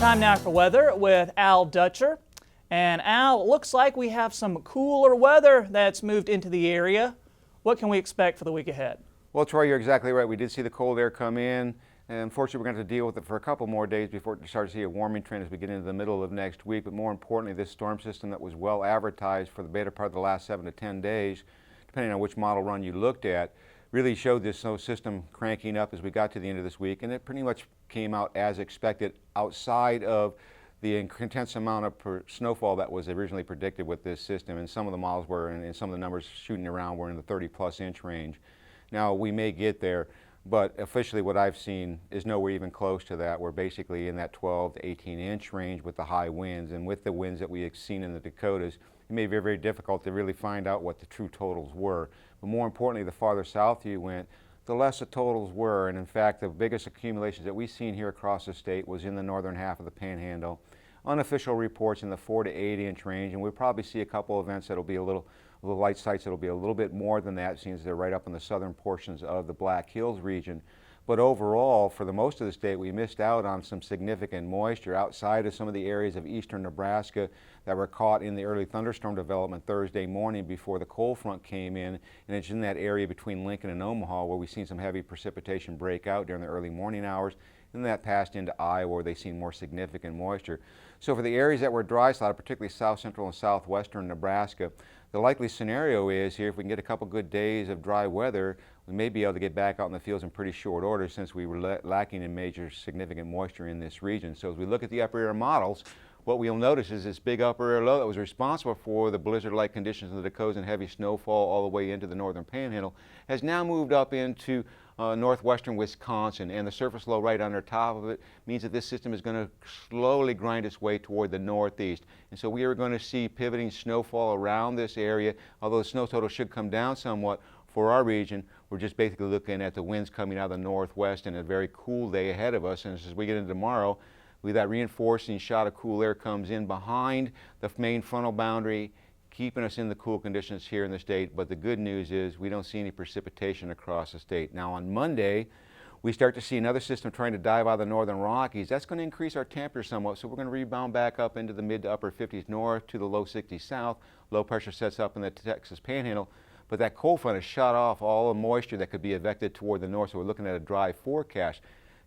Time now for weather with Al Dutcher. And Al, it looks like we have some cooler weather that's moved into the area. What can we expect for the week ahead? Well, Troy, you're exactly right. We did see the cold air come in, and unfortunately we're going to have to deal with it for a couple more days before we start to see a warming trend as we get into the middle of next week. But more importantly, this storm system that was well advertised for the better part of the last 7 to 10 days, depending on which model run you looked at, really showed this snow system cranking up as we got to the end of this week, and it pretty much came out as expected outside of the intense amount of snowfall that was originally predicted with this system. And some of the models were, and some of the numbers shooting around were in the 30+ inch range. Now, we may get there, but officially what I've seen is nowhere even close to that. We're basically in that 12 to 18 inch range with the high winds, and with the winds that we have seen in the Dakotas, it may be very, very difficult to really find out what the true totals were. But more importantly, the farther south you went, the less the totals were. And in fact, the biggest accumulations that we've seen here across the state was in the northern half of the Panhandle. Unofficial reports in the 4 to 8 inch range, and we'll probably see a couple events that'll be a little light sites that'll be a little bit more than that, since they're right up in the southern portions of the Black Hills region. But overall, for the most of the state, we missed out on some significant moisture outside of some of the areas of eastern Nebraska that were caught in the early thunderstorm development Thursday morning before the cold front came in. And it's in that area between Lincoln and Omaha where we've seen some heavy precipitation break out during the early morning hours. And that passed into Iowa where they've seen more significant moisture. So for the areas that were dry slotted, particularly south central and southwestern Nebraska, the likely scenario is here, if we can get a couple good days of dry weather, we may be able to get back out in the fields in pretty short order, since we were lacking in major significant moisture in this region. So as we look at the upper air models, what we'll notice is this big upper air low that was responsible for the blizzard-like conditions in the Dakotas and heavy snowfall all the way into the northern Panhandle has now moved up into northwestern Wisconsin, and the surface low right under top of it means that this system is going to slowly grind its way toward the northeast. And so we are going to see pivoting snowfall around this area. Although the snow total should come down somewhat for our region, we're just basically looking at the winds coming out of the northwest and a very cool day ahead of us. And as we get into tomorrow, that reinforcing shot of cool air comes in behind the main frontal boundary, keeping us in the cool conditions here in the state. But the good news is we don't see any precipitation across the state. Now on Monday, we start to see another system trying to dive out of the northern Rockies. That's going to increase our temperature somewhat, so we're going to rebound back up into the mid to upper 50s north to the low 60s south. Low pressure sets up in the Texas Panhandle, but that cold front has shut off all the moisture that could be evected toward the north, so we're looking at a dry forecast.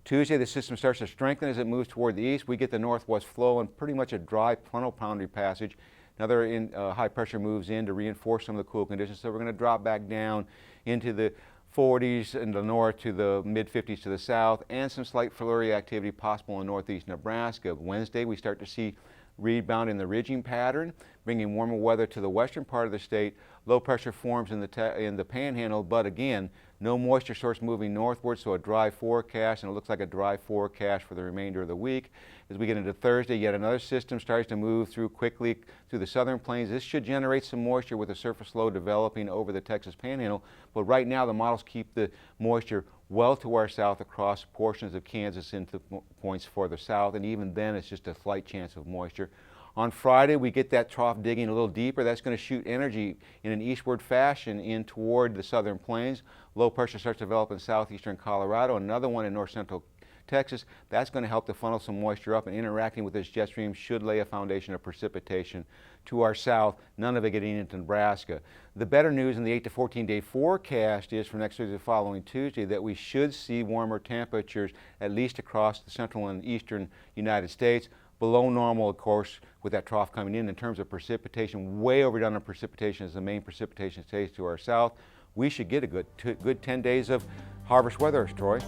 Tuesday, the system starts to strengthen as it moves toward the east. We get the northwest flow and pretty much a dry frontal boundary passage. Another high pressure moves in to reinforce some of the cool conditions, so we're going to drop back down into the 40s in the north to the mid 50s to the south, and some slight flurry activity possible in northeast Nebraska. Wednesday, we start to see rebound in the ridging pattern, bringing warmer weather to the western part of the state. Low pressure forms in the Panhandle, but again, no moisture source moving northward, so a dry forecast, and it looks like a dry forecast for the remainder of the week. As we get into Thursday, yet another system starts to move through quickly through the southern plains. This should generate some moisture with a surface low developing over the Texas Panhandle, but right now the models keep the moisture well to our south across portions of Kansas into points further south, and even then it's just a slight chance of moisture. On Friday, we get that trough digging a little deeper. That's going to shoot energy in an eastward fashion in toward the southern plains. Low pressure starts to develop in southeastern Colorado, another one in north central Texas. That's going to help to funnel some moisture up, and interacting with this jet stream should lay a foundation of precipitation to our south, none of it getting into Nebraska. The better news in the 8 to 14 day forecast is for next Tuesday, the following Tuesday, that we should see warmer temperatures at least across the central and eastern United States. Below normal, of course, with that trough coming in terms of precipitation, way overdone on precipitation as the main precipitation stays to our south. We should get a good 10 days of harvest weather, Troy.